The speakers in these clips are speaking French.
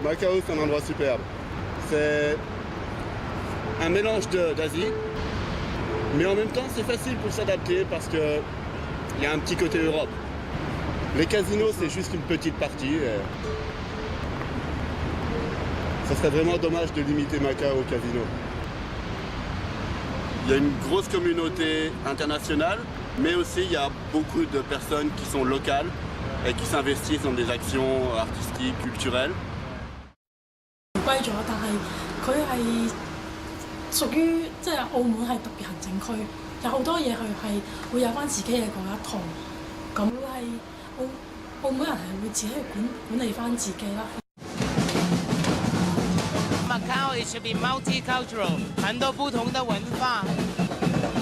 Macao, c'est un endroit superbe. C'est un mélange d'Asie, mais en même temps, c'est facile pour s'adapter parce qu'il y a un petit côté Europe. Les casinos, c'est juste une petite partie. Ça serait vraiment dommage de limiter Macao au casino. Il y a une grosse communauté internationale, mais aussi il y a beaucoup de personnes qui sont locales et qui s'investissent dans des actions artistiques, culturelles. 歸咗，但係佢係屬於即係澳門係特別行政區，有好多嘢佢係會有翻自己嘅嗰一套，咁係澳門人係會自己去管理翻自己啦。Macau it should be multicultural， 很多不同的文化。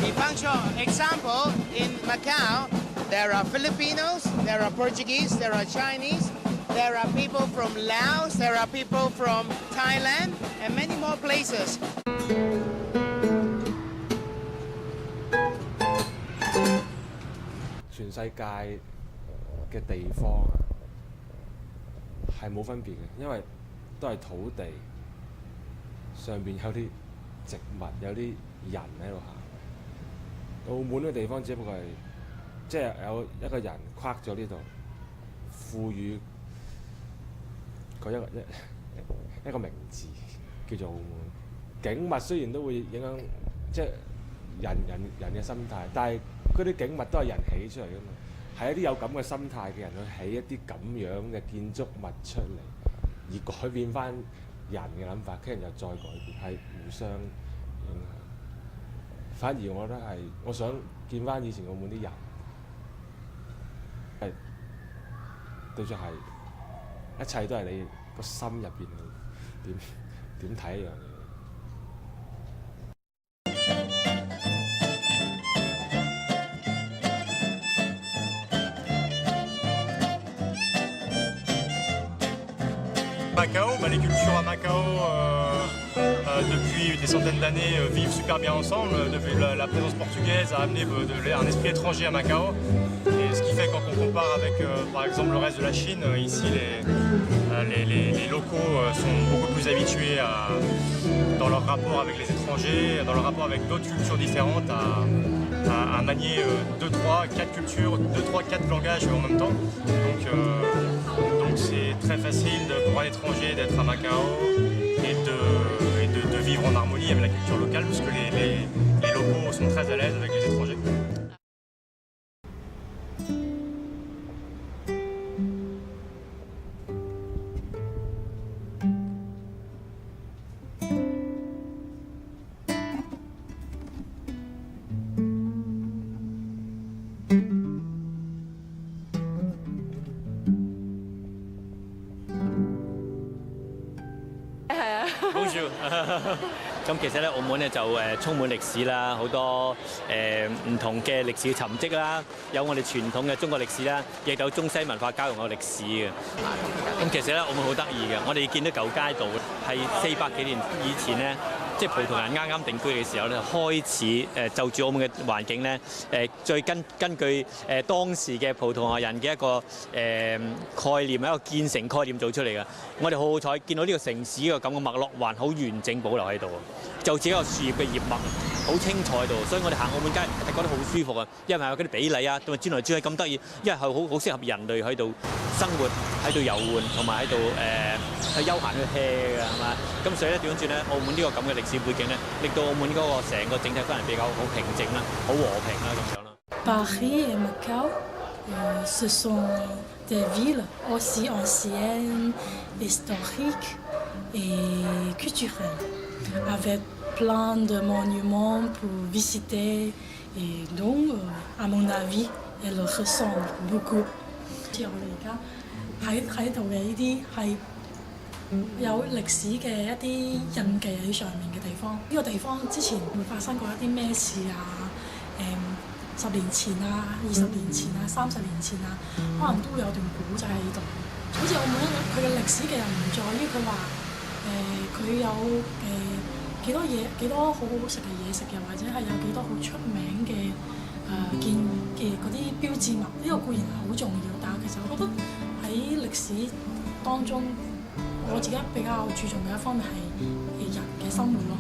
比方說 ，example in Macau there are Filipinos, there are Portuguese, there are Chinese. There are people from Laos, there are people from Thailand, and many more places. 全世界嘅地方係冇分別嘅，因為都係土地上邊有啲植物，有啲人喺度行。澳門嘅地方只不過係即係有一個人框咗呢度，賦予佢一個名字叫做澳門。景物雖然都會影響即係人嘅心態，但係嗰啲景物都係人起出嚟㗎嘛，係一啲有咁嘅心態嘅人去起一啲咁樣嘅建築物出嚟，而改變翻人嘅諗法，跟住又再改變，係互相影響。反而我覺得係，我想見翻以前澳門啲人係對住係。一切都係你個心入邊點睇一樣嘢。Macao, les cultures à Macao depuis des centaines d'années vivent super bien ensemble. Depuis la présence portugaise a amené un esprit étranger à Macao. Et ce qui fait quand on compare avec par exemple le reste de la Chine, ici les locaux sont beaucoup plus habitués dans leur rapport avec les étrangers, dans leur rapport avec d'autres cultures différentes, à manier 2, 3, 4 cultures, 2, 3, 4 langages en même temps. Donc c'est très facile pour un étranger d'être à Macao et de vivre en harmonie avec la culture locale, puisque les locaux sont très à l'aise avec les étrangers. Bonjour 咁其實咧，澳門咧就充滿歷史啦，好多唔同嘅歷史嘅沉積啦，有我哋傳統嘅中國歷史啦，亦有中西文化交融嘅歷史嘅。咁其實咧，澳門好得意嘅，我哋見到舊街道係400幾年以前咧，即係葡萄牙啱定居嘅時候咧，開始就住澳門嘅環境咧，再根據當時嘅葡萄牙人嘅一個概念，一個建城概念做出嚟嘅。我哋好彩見到呢個城市嘅咁嘅脈絡環好完整保留喺度，就似一個樹葉嘅葉脈，好清楚喺度，所以我哋行澳門街係覺得好舒服啊！因為有嗰啲比例啊，同埋轉來轉去咁得意，因為係好適合人類喺度生活、喺度遊玩同埋喺度去休閒去 hea 嘅係嘛？咁所以咧調轉咧，澳門呢個咁嘅歷史背景咧，令到澳門嗰個成個整體氛圍比較好平靜啦，好和平啦咁樣啦。Paris et Macao, ce sont des villes aussi anciennes, historiques et culturelles, avec plein de monuments pour visiter et donc, à mon avis, elles ressemblent beaucoup. 似我哋而家喺度嘅呢啲係有歷史嘅一啲印記喺上面嘅地方。呢個地方之前會發生過一啲咩事啊？10年前啊、20年前啊、30年前啊，可能都會有段古仔喺度。好似澳門佢嘅歷史嘅人唔在於佢話佢有幾多好好食嘅嘢食，又或者係有幾多好出名嘅嗰啲標誌物，呢個固然係好重要，但係其實我覺得喺歷史當中我自己比較注重嘅一方面係人嘅生活咯，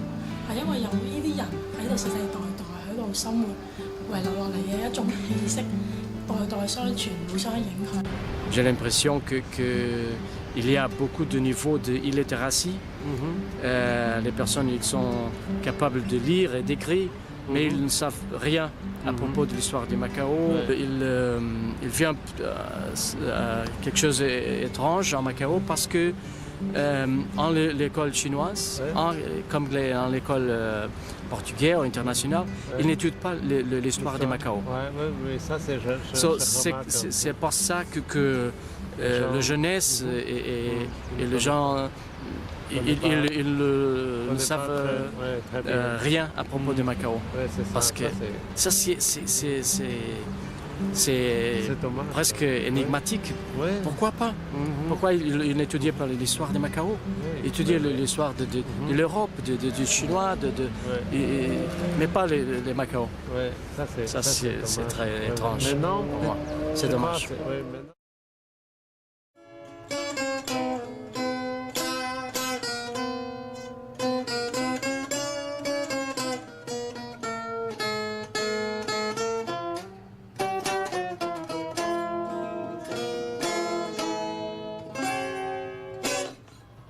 係因為有呢啲人喺度世世代代喺度生活遺留落嚟嘅一種氣息，代代相傳，互相影響。J'ai l'impression qu'il y a beaucoup de niveaux d'illitératie. Les personnes ils sont capables de lire et d'écrire, mais ils ne savent rien à propos de l'histoire de Macao. Il vient quelque chose d'étrange en Macao parce que en l'école chinoise, comme en l'école portugaise ou internationale, ils n'étudient pas l'histoire de Macao. Oui, ça C'est pour ça que la jeunesse et les gens ils ne savent rien à propos de Macao. Parce que ça c'est presque énigmatique. Pourquoi pas? Pourquoi ils n'étudiaient pas l'histoire de Macao? Étudier l'histoire de l'Europe, du chinois, mais pas les Macao. Ça c'est très étrange pour moi. C'est dommage.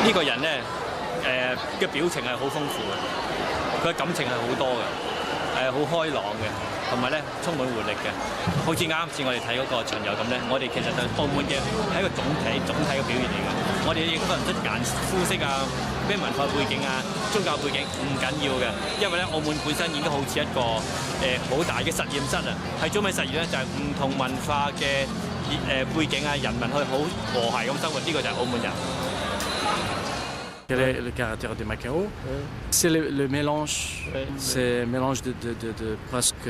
呢個人咧，嘅表情係好豐富嘅，佢嘅感情係好多嘅，好開朗嘅，同埋咧充滿活力嘅。好似啱先我哋睇嗰個巡遊咁咧，我哋其實對澳門嘅係一個總體嘅表現嚟嘅。我哋影分唔出膚色啊、咩文化背景啊、宗教背景唔緊要嘅，因為咧澳門本身已經好似一個好大嘅實驗室啊，係做咩實驗咧？就係唔同文化嘅背景啊、人民去好和諧咁生活，呢個就係澳門人。Quel est le caractère de Macao? C'est le mélange, c'est le mélange de presque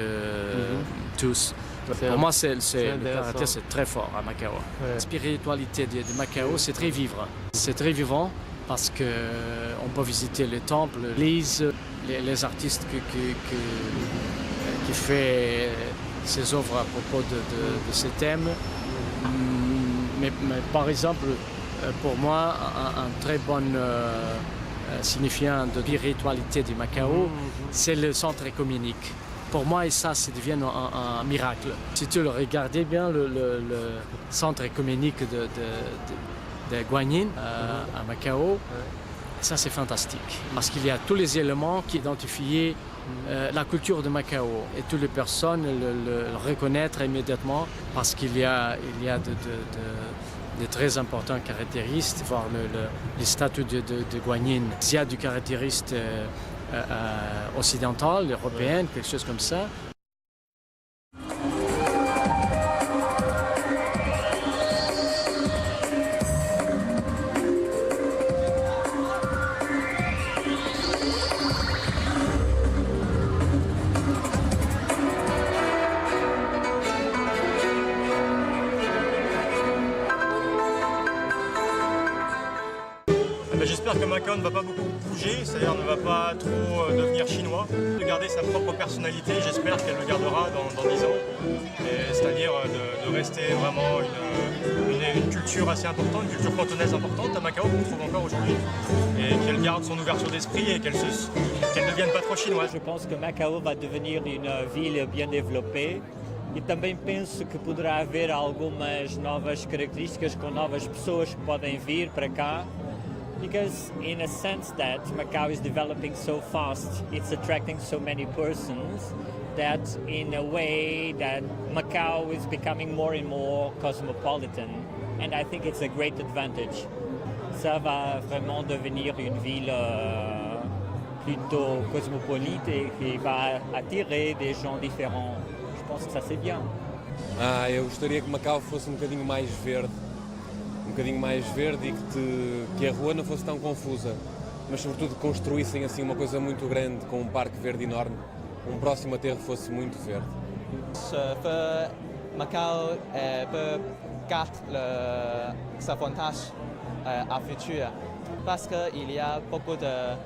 tous. Pour moi, le caractère c'est très fort à Macao. La spiritualité de Macao, c'est très vivant. C'est très vivant parce qu'on peut visiter les temples, l'église, les artistes qui font ces œuvres à propos de ces thèmes. Mais par exemple, pour moi, un très bon signifiant de spiritualité de Macao, c'est le centre économique. Pour moi, ça devient un miracle. Si tu le regardais bien, le centre économique de Guanyin à Macao, ça c'est fantastique. Parce qu'il y a tous les éléments qui identifient la culture de Macao. Et toutes les personnes le reconnaissent immédiatement parce qu'il y a de très importantes caractéristiques, voir les statues de Guanyin. Il y a du caractéristique occidental, européenne, quelque chose comme ça. J'espère que Macao ne va pas beaucoup bouger, c'est-à-dire ne va pas trop devenir chinois, de garder sa propre personnalité, j'espère qu'elle le gardera dans 10 ans, c'est-à-dire de rester vraiment une culture assez importante, une culture cantonaise importante à Macao qu'on trouve encore aujourd'hui, et qu'elle garde son ouverture d'esprit et qu'elle ne devienne pas trop chinoise. Je pense que Macao va devenir une ville bien développée. E também penso que poderá haver algumas novas características com novas pessoas que podem vir para cá. Because in a sense that Macao is developing so fast, it's attracting so many persons that in a way that Macao is becoming more and more cosmopolitan. And I think it's a great advantage. Ça va vraiment devenir une ville plutôt cosmopolite et qui va attirer des gens différents. Je pense que ça c'est bien. Eu gostaria que Macao fosse um bocadinho mais verde. Um bocadinho mais verde e que a rua não fosse tão confusa, mas sobretudo construíssem assim uma coisa muito grande, com um parque verde enorme, um próximo aterro fosse muito verde. Macao peut garder sa avantage à futur parce qu'il y a beaucoup de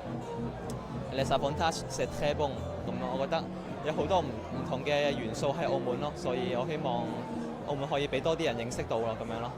les avantages c'est très bon， 咁我覺得有好多唔同嘅元素喺澳門咯，所以我希望澳門可以俾多啲人認識到咯，咁樣咯。